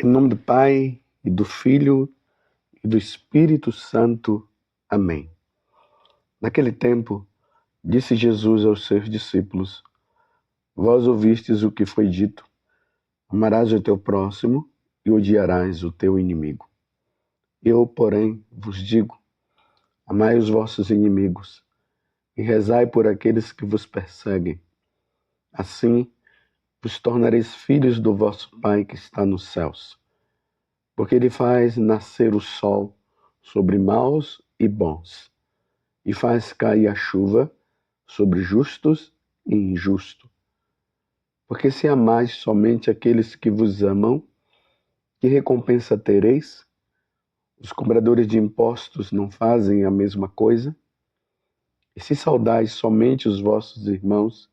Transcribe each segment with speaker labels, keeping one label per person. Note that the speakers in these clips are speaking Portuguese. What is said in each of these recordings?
Speaker 1: Em nome do Pai, e do Filho, e do Espírito Santo. Amém. Naquele tempo, disse Jesus aos seus discípulos: Vós ouvistes o que foi dito: amarás o teu próximo e odiarás o teu inimigo. Eu, porém, vos digo: amai os vossos inimigos e rezai por aqueles que vos perseguem. Assim, vos tornareis filhos do vosso Pai que está nos céus, porque ele faz nascer o sol sobre maus e bons, e faz cair a chuva sobre justos e injustos. Porque se amais somente aqueles que vos amam, que recompensa tereis? Os cobradores de impostos não fazem a mesma coisa? E se saudais somente os vossos irmãos,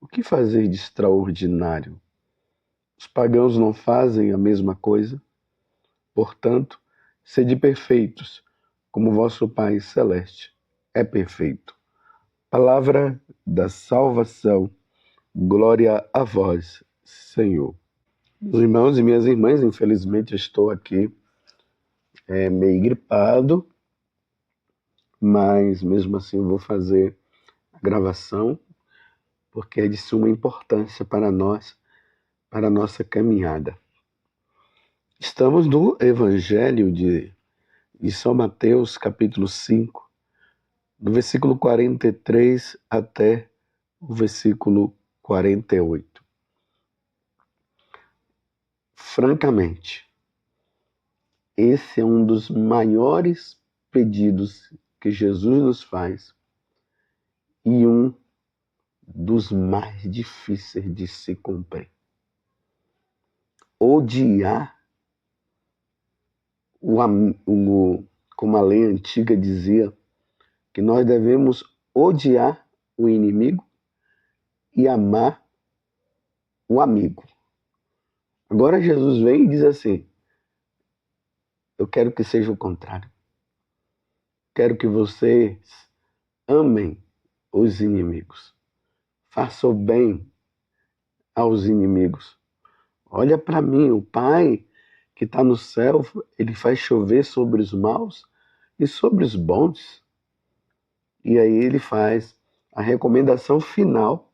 Speaker 1: o que fazeis de extraordinário? Os pagãos não fazem a mesma coisa? Portanto, sede perfeitos, como vosso Pai Celeste é perfeito. Palavra da salvação. Glória a vós, Senhor. Meus irmãos e minhas irmãs, infelizmente estou aqui meio gripado, mas mesmo assim eu vou fazer a gravação, porque é de suma importância para nós, para a nossa caminhada. Estamos no Evangelho de São Mateus, capítulo 5, do versículo 43 até o versículo 48. Francamente, esse é um dos maiores pedidos que Jesus nos faz e um dos mais difíceis de se cumprir. Odiar, como a lei antiga dizia, que nós devemos odiar o inimigo e amar o amigo. Agora Jesus vem e diz assim: eu quero que seja o contrário. Quero que vocês amem os inimigos. Façam o bem aos inimigos. Olha para mim, o Pai que está no céu, ele faz chover sobre os maus e sobre os bons. E aí ele faz a recomendação final,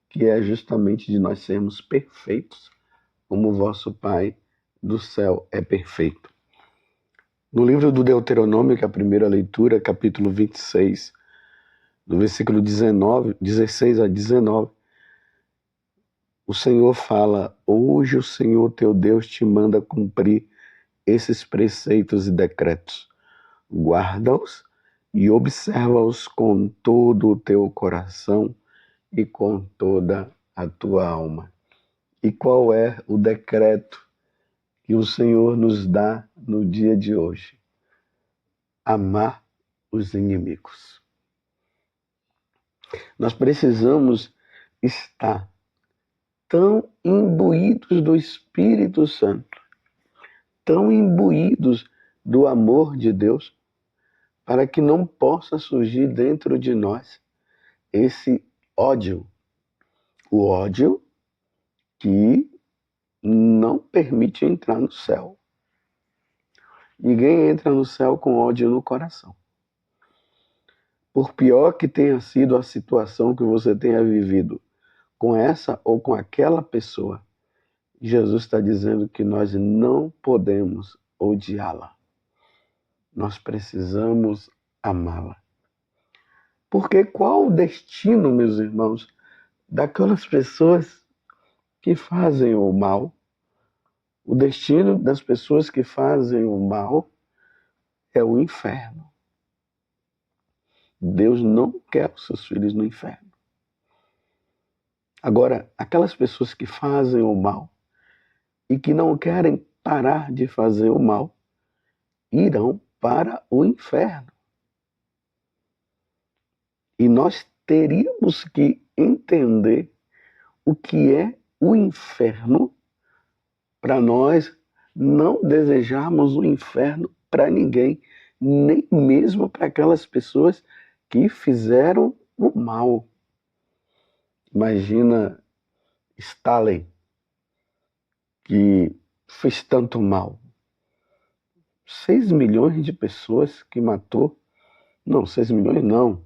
Speaker 1: que é justamente de nós sermos perfeitos, como o vosso Pai do céu é perfeito. No livro do Deuteronômio, que é a primeira leitura, capítulo 26, do versículo 16 a 19, o Senhor fala: hoje o Senhor teu Deus te manda cumprir esses preceitos e decretos. Guarda-os e observa-os com todo o teu coração e com toda a tua alma. E qual é o decreto que o Senhor nos dá no dia de hoje? Amar os inimigos. Nós precisamos estar tão imbuídos do Espírito Santo, tão imbuídos do amor de Deus, para que não possa surgir dentro de nós esse ódio. O ódio que não permite entrar no céu. Ninguém entra no céu com ódio no coração. Por pior que tenha sido a situação que você tenha vivido com essa ou com aquela pessoa, Jesus está dizendo que nós não podemos odiá-la. Nós precisamos amá-la. Porque qual o destino, meus irmãos, daquelas pessoas que fazem o mal? O destino das pessoas que fazem o mal é o inferno. Deus não quer os seus filhos no inferno. Agora, aquelas pessoas que fazem o mal e que não querem parar de fazer o mal, irão para o inferno. E nós teríamos que entender o que é o inferno para nós não desejarmos o inferno para ninguém, nem mesmo para aquelas pessoas que fizeram o mal. Imagina Stalin, que fez tanto mal? 6 milhões de pessoas que matou. Não, 6 milhões não.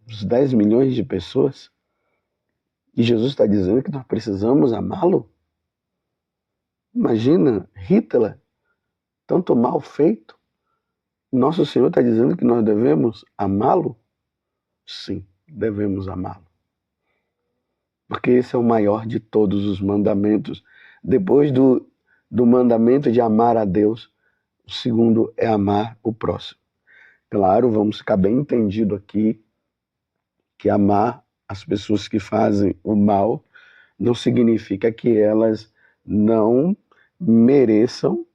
Speaker 1: Uns 10 milhões de pessoas. E Jesus está dizendo que nós precisamos amá-lo? Imagina, Hitler, tanto mal feito. Nosso Senhor está dizendo que nós devemos amá-lo? Sim, devemos amá-lo. Porque esse é o maior de todos os mandamentos. Depois do mandamento de amar a Deus, o segundo é amar o próximo. Claro, vamos ficar bem entendido aqui que amar as pessoas que fazem o mal não significa que elas não mereçam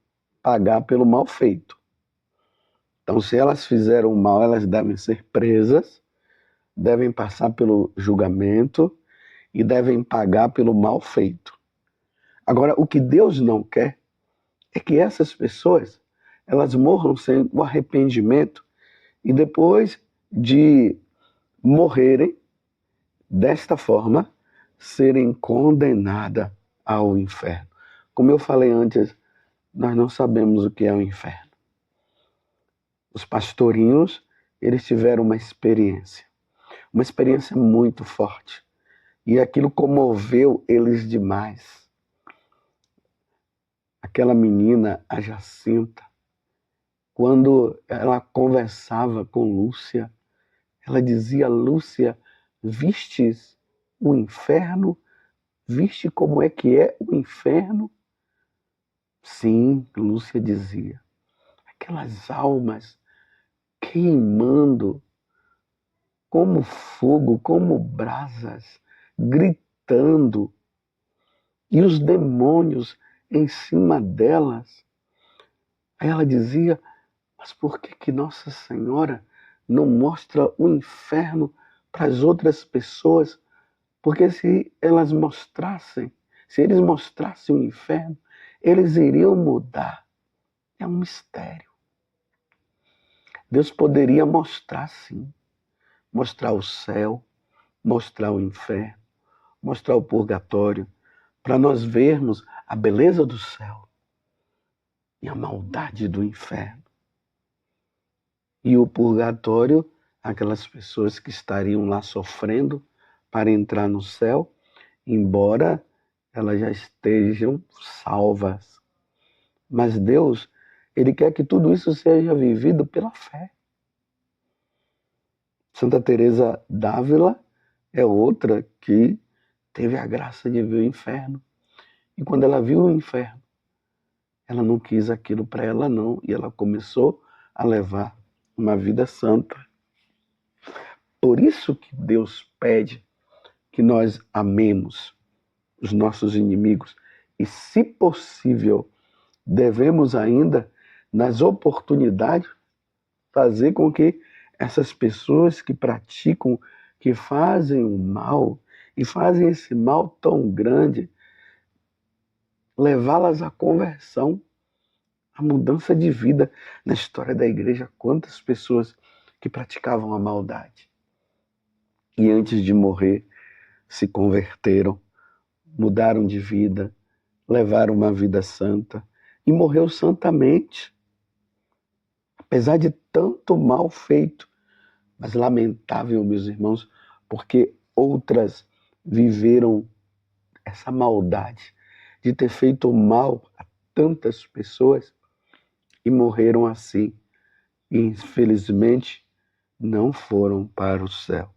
Speaker 1: pagar pelo mal feito. Então, se elas fizeram o mal, elas devem ser presas, devem passar pelo julgamento e devem pagar pelo mal feito. Agora, o que Deus não quer é que essas pessoas elas morram sem o arrependimento e depois de morrerem desta forma, serem condenadas ao inferno. Como eu falei antes, nós não sabemos o que é o inferno. Os pastorinhos, eles tiveram uma experiência muito forte. E aquilo comoveu eles demais. Aquela menina, a Jacinta, quando ela conversava com Lúcia, ela dizia: Lúcia, vistes o inferno? Viste como é o inferno? Sim, Lúcia dizia. Aquelas almas queimando como fogo, como brasas, gritando, e os demônios em cima delas. Aí ela dizia: mas por que Nossa Senhora não mostra o inferno para as outras pessoas? Porque se elas mostrassem, se eles mostrassem o inferno, eles iriam mudar. É um mistério. Deus poderia mostrar, sim. Mostrar o céu, mostrar o inferno, mostrar o purgatório, para nós vermos a beleza do céu e a maldade do inferno. E o purgatório, aquelas pessoas que estariam lá sofrendo para entrar no céu, embora elas já estejam salvas. Mas Deus, Ele quer que tudo isso seja vivido pela fé. Santa Teresa d'Ávila é outra que teve a graça de ver o inferno. E quando ela viu o inferno, ela não quis aquilo para ela não, e ela começou a levar uma vida santa. Por isso que Deus pede que nós amemos os nossos inimigos e, se possível, devemos ainda, nas oportunidades, fazer com que essas pessoas que praticam, que fazem o mal e fazem esse mal tão grande, levá-las à conversão, à mudança de vida. Na história da igreja, quantas pessoas que praticavam a maldade e antes de morrer se converteram, mudaram de vida, levaram uma vida santa e morreu santamente, apesar de tanto mal feito. Mas lamentável, meus irmãos, porque outras viveram essa maldade de ter feito mal a tantas pessoas e morreram assim. E infelizmente não foram para o céu.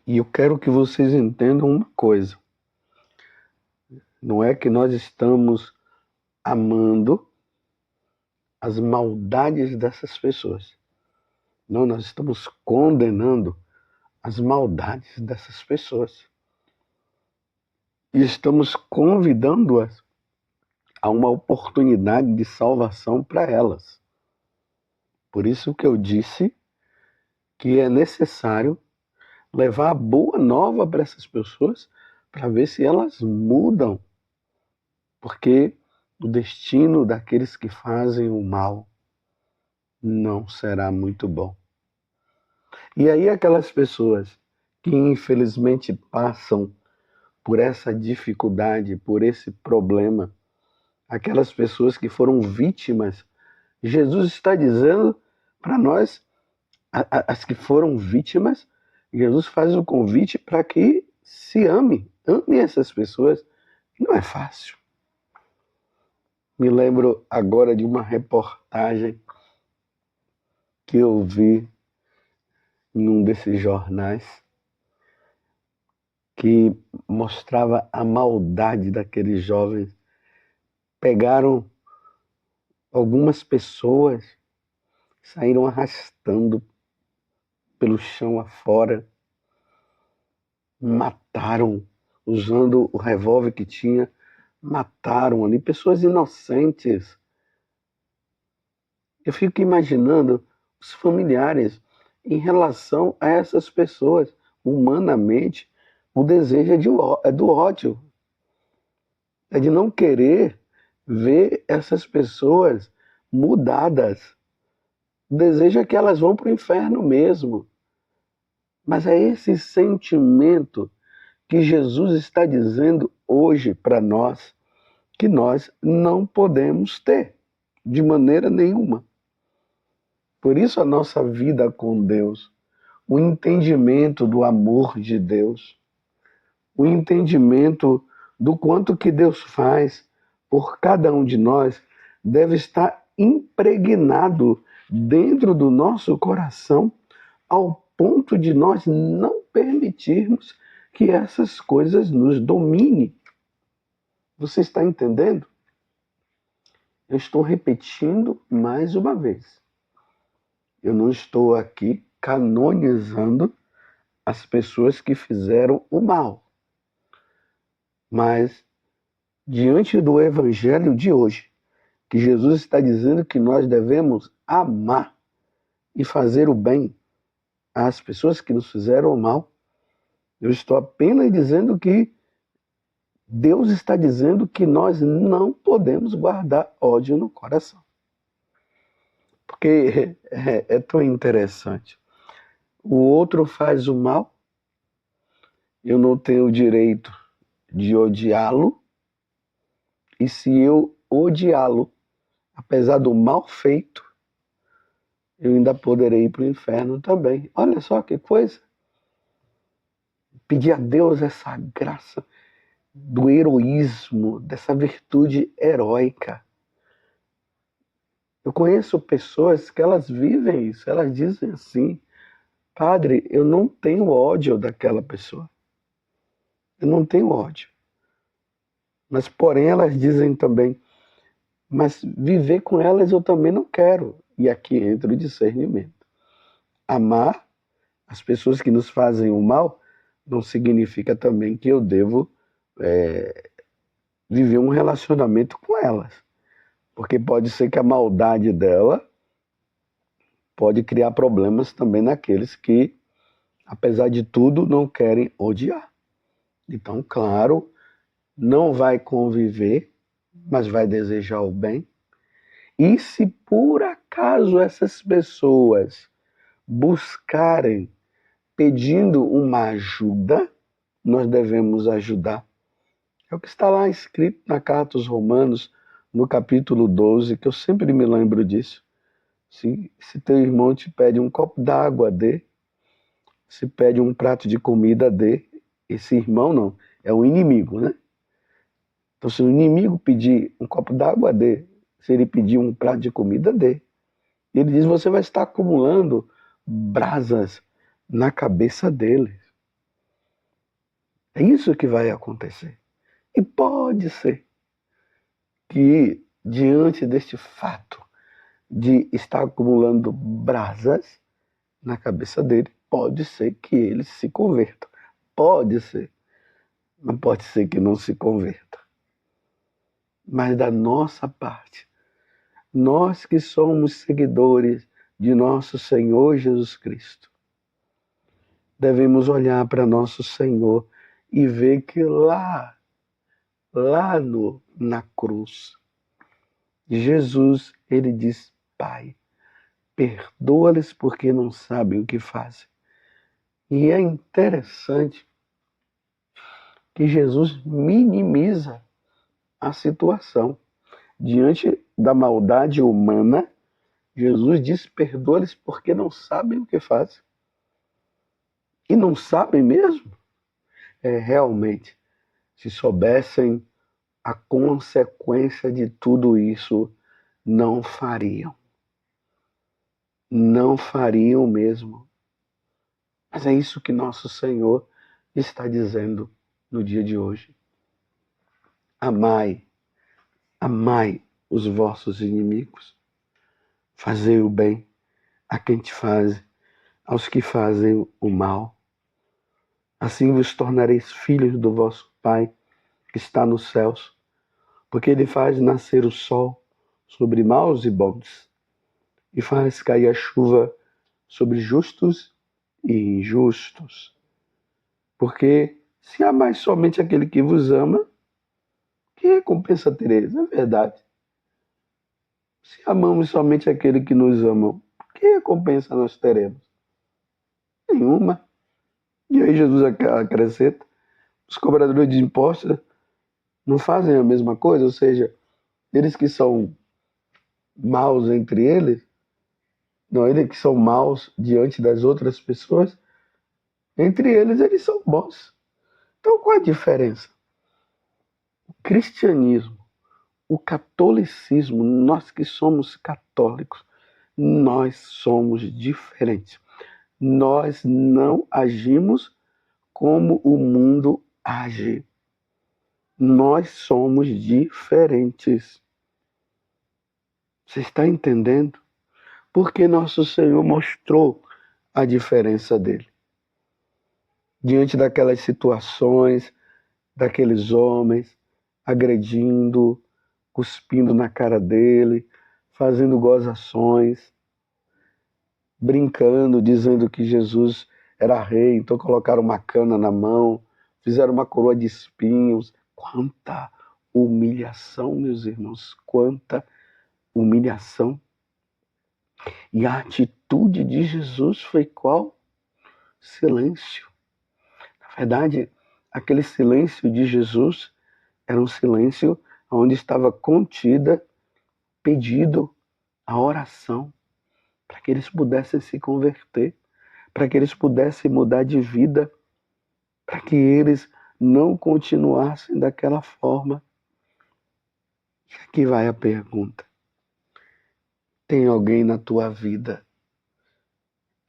Speaker 1: E eu quero que vocês entendam uma coisa. Não é que nós estamos amando as maldades dessas pessoas. Não, nós estamos condenando as maldades dessas pessoas. E estamos convidando-as a uma oportunidade de salvação para elas. Por isso que eu disse que é necessário levar a boa nova para essas pessoas para ver se elas mudam. Porque o destino daqueles que fazem o mal não será muito bom. E aí aquelas pessoas que infelizmente passam por essa dificuldade, por esse problema, aquelas pessoas que foram vítimas. Jesus está dizendo para nós, as que foram vítimas, Jesus faz o convite para que se ame essas pessoas. Não é fácil. Me lembro agora de uma reportagem que eu vi em um desses jornais que mostrava a maldade daqueles jovens. Pegaram algumas pessoas, saíram arrastando pelo chão afora, mataram, usando o revólver que tinha, mataram ali pessoas inocentes. Eu fico imaginando os familiares em relação a essas pessoas. Humanamente, o desejo é do ódio, é de não querer ver essas pessoas mudadas. O desejo é que elas vão para o inferno mesmo. Mas é esse sentimento que Jesus está dizendo hoje para nós que nós não podemos ter de maneira nenhuma. Por isso a nossa vida com Deus, o entendimento do amor de Deus, o entendimento do quanto que Deus faz por cada um de nós deve estar impregnado dentro do nosso coração ao ponto de nós não permitirmos que essas coisas nos dominem. Você está entendendo? Eu estou repetindo mais uma vez. Eu não estou aqui canonizando as pessoas que fizeram o mal. Mas, diante do evangelho de hoje, que Jesus está dizendo que nós devemos amar e fazer o bem às pessoas que nos fizeram o mal, eu estou apenas dizendo que Deus está dizendo que nós não podemos guardar ódio no coração. Porque é tão interessante. O outro faz o mal, eu não tenho o direito de odiá-lo, e se eu odiá-lo, apesar do mal feito, eu ainda poderei ir para o inferno também. Olha só que coisa. Pedir a Deus essa graça do heroísmo, dessa virtude heróica. Eu conheço pessoas que elas vivem isso, elas dizem assim: Padre, eu não tenho ódio daquela pessoa. Eu não tenho ódio. Mas, porém, elas dizem também: mas viver com elas eu também não quero. E aqui entra o discernimento. Amar as pessoas que nos fazem o mal não significa também que eu devo viver um relacionamento com elas. Porque pode ser que a maldade dela pode criar problemas também naqueles que, apesar de tudo, não querem odiar. Então, claro, não vai conviver, mas vai desejar o bem. E se por acaso essas pessoas buscarem pedindo uma ajuda, nós devemos ajudar. É o que está lá escrito na carta aos Romanos, no capítulo 12, que eu sempre me lembro disso. Se teu irmão te pede um copo d'água, dê. Se pede um prato de comida, dê. Esse irmão não, é o inimigo, né? Então, se o inimigo pedir um copo d'água, dê. Se ele pedir um prato de comida, dê. Ele diz: você vai estar acumulando brasas na cabeça dele. É isso que vai acontecer. E pode ser que, diante deste fato de estar acumulando brasas na cabeça dele, pode ser que ele se converta. Pode ser. Mas pode ser que não se converta. Mas da nossa parte, nós que somos seguidores de nosso Senhor Jesus Cristo, devemos olhar para nosso Senhor e ver que lá na cruz, Jesus, ele diz: Pai, perdoa-lhes porque não sabem o que fazem. E é interessante que Jesus minimiza a situação. Diante da maldade humana, Jesus diz: perdoa-lhes porque não sabem o que fazem. E não sabem mesmo? Realmente, se soubessem a consequência de tudo isso, não fariam. Não fariam mesmo. Mas é isso que nosso Senhor está dizendo no dia de hoje. Amai, amai os vossos inimigos. Fazei o bem a quem te faz, aos que fazem o mal. Assim vos tornareis filhos do vosso Pai que está nos céus, porque ele faz nascer o sol sobre maus e bons, e faz cair a chuva sobre justos e injustos. Porque se amais somente aquele que vos ama, que recompensa tereis? É verdade. Se amamos somente aquele que nos ama, que recompensa nós teremos? Nenhuma. E aí Jesus acrescenta, os cobradores de impostos não fazem a mesma coisa, ou seja, eles que são maus entre eles, não, eles que são maus diante das outras pessoas, entre eles são bons. Então qual a diferença? O cristianismo, o catolicismo, nós que somos católicos, nós somos diferentes. Nós não agimos como o mundo age. Nós somos diferentes. Você está entendendo? Porque nosso Senhor mostrou a diferença dele. Diante daquelas situações, daqueles homens agredindo, cuspindo na cara dele, fazendo gozações, brincando, dizendo que Jesus era rei, então colocaram uma cana na mão, fizeram uma coroa de espinhos. Quanta humilhação, meus irmãos, quanta humilhação. E a atitude de Jesus foi qual? Silêncio. Na verdade, aquele silêncio de Jesus era um silêncio onde estava contida, pedido a oração, para que eles pudessem se converter, para que eles pudessem mudar de vida, para que eles não continuassem daquela forma. E aqui vai a pergunta: tem alguém na tua vida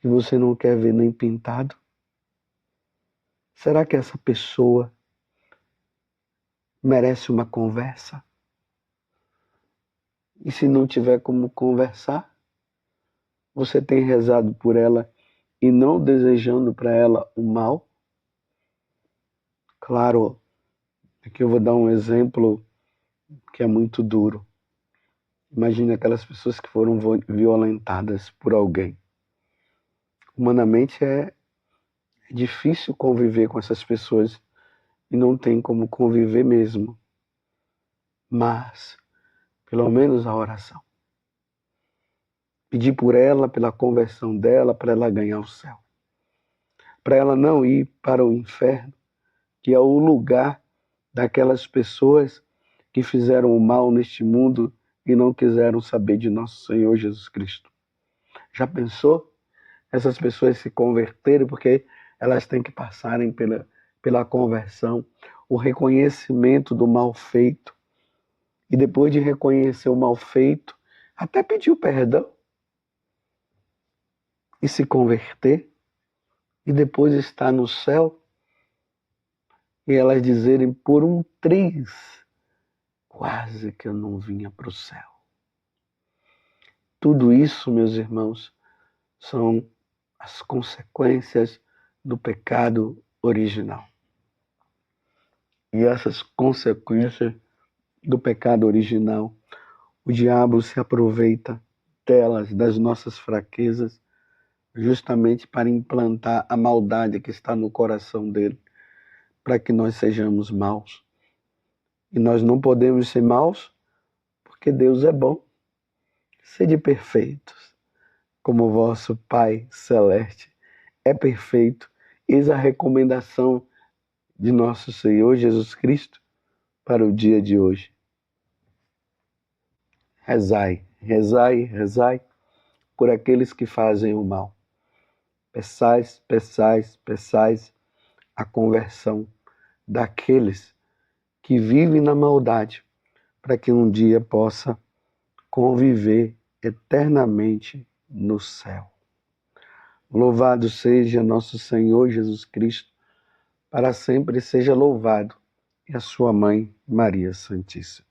Speaker 1: que você não quer ver nem pintado? Será que essa pessoa merece uma conversa? E se não tiver como conversar, você tem rezado por ela e não desejando para ela o mal? Claro, aqui eu vou dar um exemplo que é muito duro. Imagine aquelas pessoas que foram violentadas por alguém. Humanamente é difícil conviver com essas pessoas e não tem como conviver mesmo. Mas, pelo menos a oração. Pedir por ela, pela conversão dela, para ela ganhar o céu. Para ela não ir para o inferno, que é o lugar daquelas pessoas que fizeram o mal neste mundo e não quiseram saber de nosso Senhor Jesus Cristo. Já pensou? Essas pessoas se converterem porque elas têm que passarem pela conversão, o reconhecimento do mal feito. E depois de reconhecer o mal feito, até pedir o perdão e se converter, e depois estar no céu, e elas dizerem: por um triz, quase que eu não vinha para o céu. Tudo isso, meus irmãos, são as consequências do pecado original. E essas consequências do pecado original, o diabo se aproveita delas, das nossas fraquezas, justamente para implantar a maldade que está no coração dele, para que nós sejamos maus. E nós não podemos ser maus, porque Deus é bom. Sede perfeitos, como o vosso Pai Celeste é perfeito. Eis a recomendação de nosso Senhor Jesus Cristo para o dia de hoje. Rezai, rezai, rezai por aqueles que fazem o mal. Peçais, peçais, peçais a conversão daqueles que vivem na maldade, para que um dia possa conviver eternamente no céu. Louvado seja nosso Senhor Jesus Cristo, para sempre seja louvado, e a sua mãe, Maria Santíssima.